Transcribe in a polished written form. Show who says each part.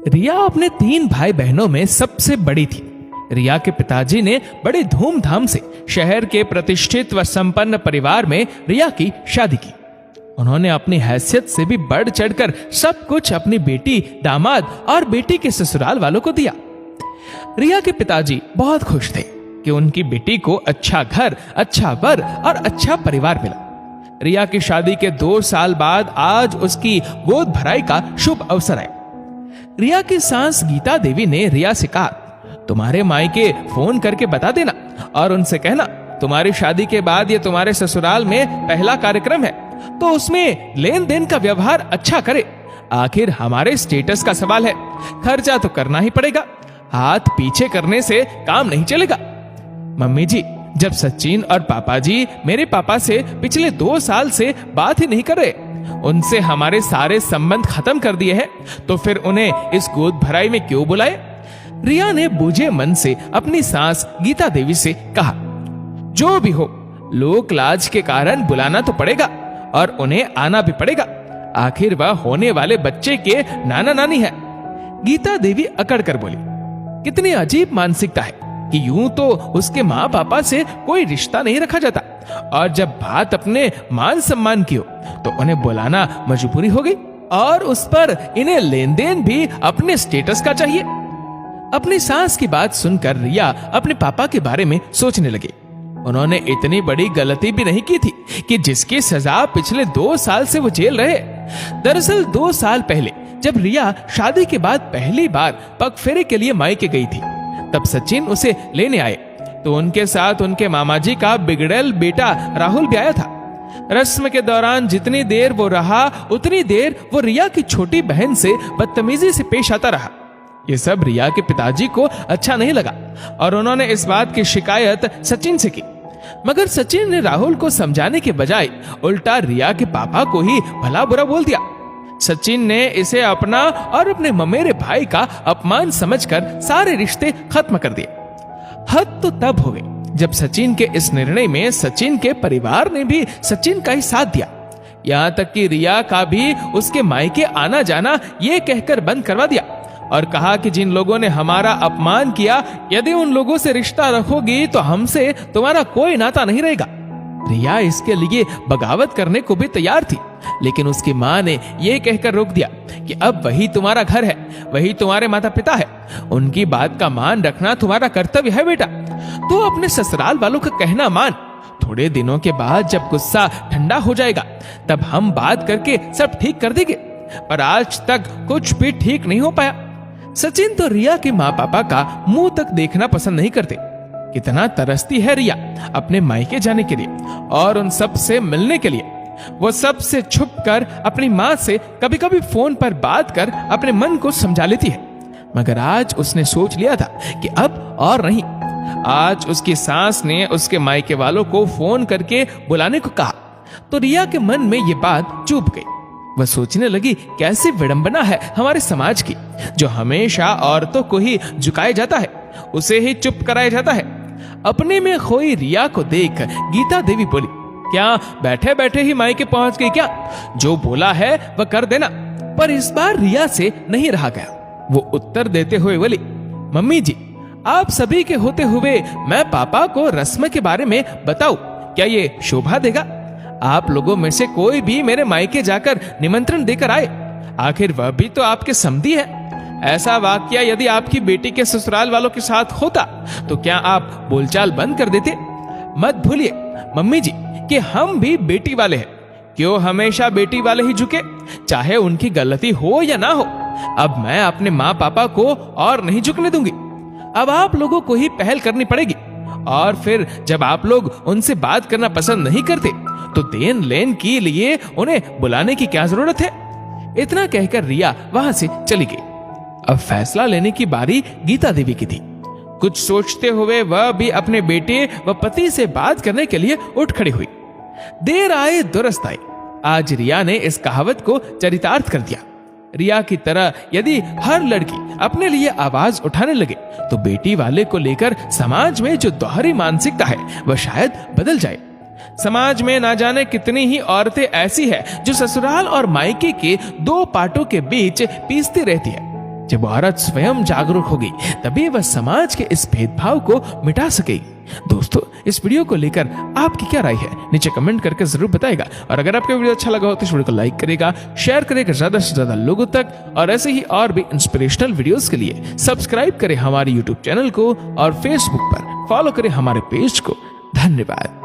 Speaker 1: रिया अपने 3 भाई बहनों में सबसे बड़ी थी। रिया के पिताजी ने बड़े धूमधाम से शहर के प्रतिष्ठित व संपन्न परिवार में रिया की शादी की। उन्होंने अपनी हैसियत से भी बढ़ चढ़कर सब कुछ अपनी बेटी, दामाद और बेटी के ससुराल वालों को दिया। रिया के पिताजी बहुत खुश थे कि उनकी बेटी को अच्छा घर, अच्छा वर और अच्छा परिवार मिला। रिया की शादी के 2 साल बाद आज उसकी गोद भराई का शुभ अवसर आया। रिया की सास गीता देवी ने रिया से कहा, तुम्हारे मायके फोन करके बता देना और उनसे कहना तुम्हारी शादी के बाद ये तुम्हारे ससुराल में पहला कार्यक्रम है, तो उसमें लेन देन का व्यवहार अच्छा करे। आखिर हमारे स्टेटस का सवाल है, खर्चा तो करना ही पड़ेगा, हाथ पीछे करने से काम नहीं चलेगा। मम्मी जी, जब सचिन और पापा जी मेरे पापा से पिछले 2 साल से बात ही नहीं कर रहे, उनसे हमारे सारे संबंध खत्म कर दिए हैं, तो फिर उन्हें इस गोद भराई में क्यों बुलाए? रिया ने बूझे मन से अपनी सास गीता देवी से कहा, जो भी हो, लोक लाज के कारण बुलाना तो पड़ेगा और उन्हें आना भी पड़ेगा। आखिर वह होने वाले बच्चे के नाना नानी है। गीता देवी अकड़ कर बोली, कितनी अजीब मानसिकता है कि यूं तो उसके माँ पापा से कोई रिश्ता नहीं रखा जाता, और जब बात अपने मान सम्मान की हो तो उन्हें बुलाना मजबूरी हो गई, और उस पर इन्हें लेन देन भी अपने स्टेटस का चाहिए। अपनी सास की बात सुनकर रिया अपने पापा के बारे में सोचने लगी। उन्होंने इतनी बड़ी गलती भी नहीं की थी कि जिसकी सजा पिछले 2 साल से वो झेल रहे। दरअसल 2 साल पहले जब रिया शादी के बाद पहली बार पगफेरे के लिए मायके गई थी, तब सचिन उसे लेने आए तो उनके साथ उनके मामाजी का बिगड़ल बेटा राहुल भी आया था। रस्म के दौरान जितनी देर वो रहा, उतनी देर वो रिया की छोटी बहन से बदतमीजी से पेश आता रहा। ये सब रिया के पिताजी को अच्छा नहीं लगा और उन्होंने इस बात की शिकायत सचिन से की, मगर सचिन ने राहुल को समझाने के बजाय उल्टा रिया के पापा को ही भला बुरा बोल दिया। सचिन ने इसे अपना और अपने ममेरे भाई का अपमान समझकर सारे रिश्ते खत्म कर दिए। हद तो तब हो गई जब सचिन के इस निर्णय में सचिन के परिवार ने भी सचिन का ही साथ दिया। यहाँ तक कि रिया का भी उसके मायके आना जाना ये कहकर बंद करवा दिया और कहा कि जिन लोगों ने हमारा अपमान किया, यदि उन लोगों से रिश्ता रखोगी तो हमसे तुम्हारा कोई नाता नहीं रहेगा। रिया इसके लिए बगावत करने को भी तैयार थी, लेकिन उसकी माँ ने यह कहकर रोक दिया कि अब वही तुम्हारा घर है, वही तुम्हारे माता पिता है, उनकी बात का मान रखना तुम्हारा कर्तव्य है बेटा। तो अपने ससुराल वालों का कहना मान। थोड़े दिनों के बाद जब गुस्सा ठंडा हो जाएगा तब हम बात करके सब ठीक कर देंगे, पर आज तक कुछ भी ठीक नहीं हो पाया। सचिन तो रिया के माँ पापा का मुंह तक देखना पसंद नहीं करते। कितना तरसती है रिया अपने मायके जाने के लिए और उन सब से मिलने के लिए। वो सब से छुप कर अपनी माँ से कभी कभी फोन पर बात कर अपने मन को समझा लेती है, मगर आज उसने सोच लिया था कि अब और नहीं। आज उसकी सास ने उसके मायके वालों को फोन करके बुलाने को कहा तो रिया के मन में ये बात चुभ गई। वह सोचने लगी, कैसी विडंबना है हमारे समाज की, जो हमेशा औरतों को ही झुकाया जाता है, उसे ही चुप कराया जाता है। अपने में खोई रिया को देख गीता देवी बोली, क्या बैठे बैठे ही मायके पहुंच गई क्या? जो बोला है वह कर देना। पर इस बार रिया से नहीं रहा गया। वो उत्तर देते हुए बोली, मम्मी जी, आप सभी के होते हुए मैं पापा को रस्म के बारे में बताऊं, क्या ये शोभा देगा? आप लोगों में से कोई भी मेरे मायके जाकर निमंत्रण देकर आए, आखिर वह भी तो आपके समधी है। ऐसा वाकया यदि आपकी बेटी के ससुराल वालों के साथ होता तो क्या आप बोलचाल बंद कर देते? मत भूलिए मम्मी जी कि हम भी बेटी वाले हैं। क्यों हमेशा बेटी वाले ही झुके, चाहे उनकी गलती हो या ना हो। अब मैं अपने माँ पापा को और नहीं झुकने दूंगी। अब आप लोगों को ही पहल करनी पड़ेगी, और फिर जब आप लोग उनसे बात करना पसंद नहीं करते तो देन लेन के लिए उन्हें बुलाने की क्या जरूरत है? इतना कहकर रिया वहां से चली गई। अब फैसला लेने की बारी गीता देवी की थी। कुछ सोचते हुए वह भी अपने बेटे व पति से बात करने के लिए उठ खड़ी हुई। देर आए दुरुस्त आए। आज रिया ने इस कहावत को चरितार्थ कर दिया। रिया की तरह यदि हर लड़की अपने लिए आवाज उठाने लगे तो बेटी वाले को लेकर समाज में जो दोहरी मानसिकता है वह शायद बदल जाए। समाज में ना जाने कितनी ही औरतें ऐसी है जो ससुराल और मायके के 2 पाटों के बीच पीसती रहती है। जब औरत स्वयं जागरूक होगी तभी वह समाज के इस भेदभाव को मिटा सकेगी। दोस्तों, इस वीडियो को लेकर आपकी क्या राय है नीचे कमेंट करके जरूर बताएगा। और अगर आपको वीडियो अच्छा लगा हो तो इस वीडियो को लाइक करेगा, शेयर करेगा ज्यादा से ज्यादा लोगों तक। और ऐसे ही और भी इंस्पिरेशनल वीडियोस के लिए सब्सक्राइब करें हमारे यूट्यूब चैनल को और फेसबुक पर फॉलो करें हमारे पेज को। धन्यवाद।